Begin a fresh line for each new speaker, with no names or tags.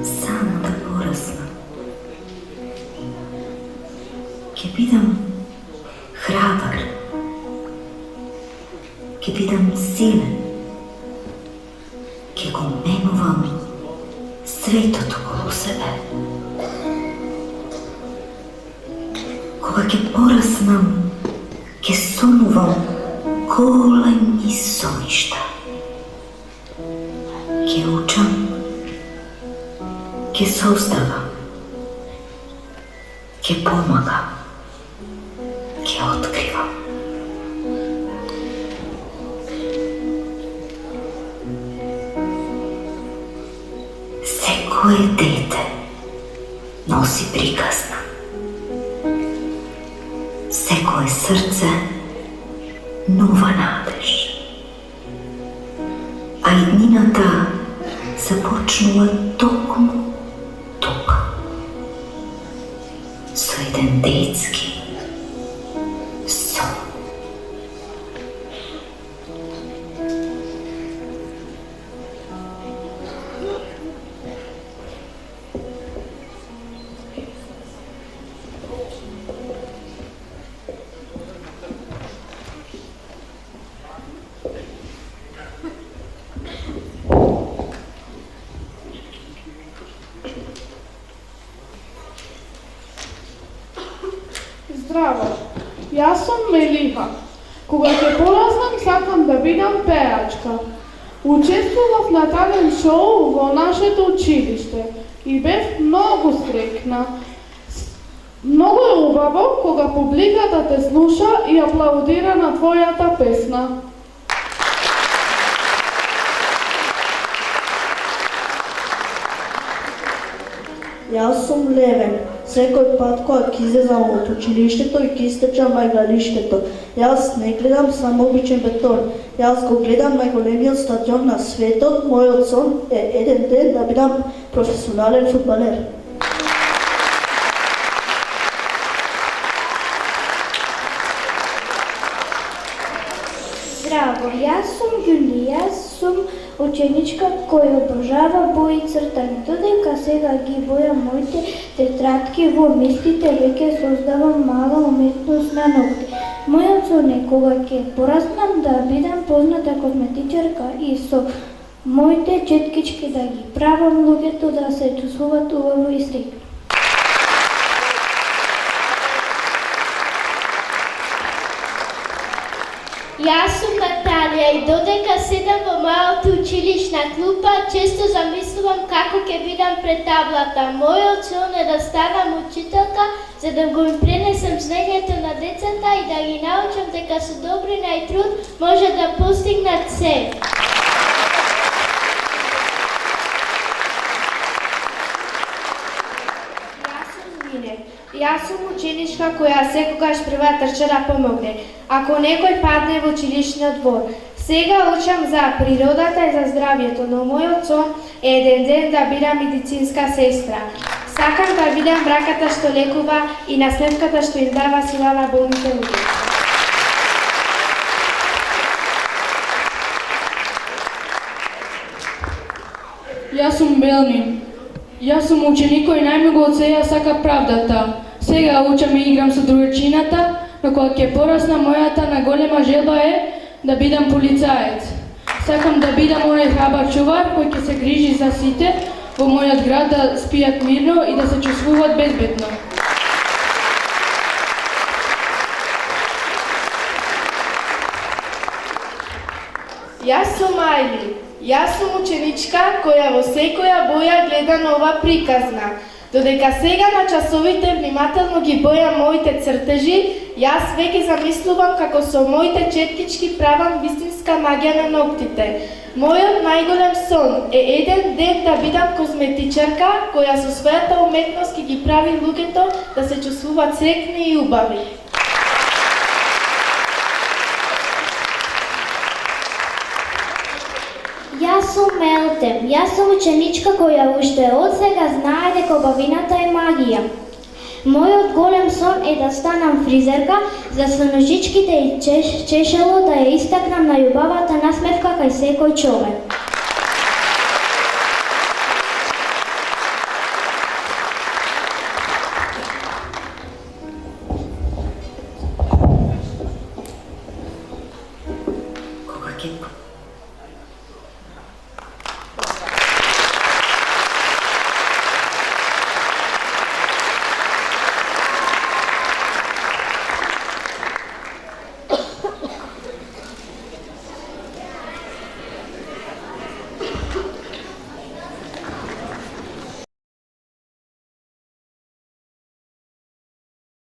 само да пораснам. Ќе бидам храбар, ќе бидам силен, ќе го менувам светот околу себе. Кога ќе пораснам, ќе сонувам големи соништа. Ќе учам, ќе создавам, ќе помагам, ќе откривам. Секое дете носи приказна. Секое срце нова надеж. А иднината започнува токму тука, со еден детски сон.
Здраво, јас сум Мелиха. Кога ќе пораснам, сакам да бидам пеачка. Учествував на талент шоу во нашето училиште и бев многу среќна. Многу е убаво кога публиката те слуша и аплаудира на твојата песна.
Јас сум Левен. Секој пат кога ќе излезам од училиштето и ќе истечам на игралиштето, јас не гледам само обичен бетон. Јас го гледам најголемиот стадион на светот. Мојот сон е еден ден да бидам професионален фудбалер.
Здраво, јас сум Јули, јас сум ученичка која обожава бои и цртање. Додека сега ги бојам моите тетрадки во мислите, веќе создавам мала уметност на ногти. Мојот сон е кога ќе пораснам да бидам позната косметичарка и со моите четкички да ги правам луѓето да се чувствуваат убаво и среќни.
Јас сум Наталија и додека седам во малата училишна клупа, често замислувам како ќе бидам пред таблата. Мојот сон е да станам учителка, за да го им пренесам знаењето на децата и да ги научам дека со добрина и труд може да постигнат се.
Јас сум ученичка која секогаш прва трча да помогне, ако некој падне во училишниот двор. Сега учам за природата и за здравјето, но мојот сон е еден ден да бидам медицинска сестра. Сакам да бидам браката што лекува и наследката што им дава сила на болните луѓе.
Јас сум Белнин. Јас сум ученик кој најмногу од сега сака правдата. Сега учам и играм со другарчината, но кога ќе пораснам, мојата најголема желба е да бидам полицаец. Сакам да бидам оној храбар чувар кој ќе се грижи за сите во мојот град да спијат мирно и да се чувствуваат безбедно. Јас сум Ајли. Јас сум ученичка која во секоја боја гледа нова приказна. Додека сега на часовите внимателно ги бојам моите цртежи, јас веќе замислувам како со моите четкички правам вистинска магија на ноктите. Мојот најголем сон е еден ден да бидам косметичарка која со својата уметност ќе ги прави луѓето да се чувствуваат среќни и убави.
Јас сум Мелтем. Јас сум ученичка која уште од сега знае дека убавината е магија. Мојот голем сон е да станам фризерка, за со ножичките и чешело да ја истакнам на љубавата насмевка кај секој човек.
Кетко.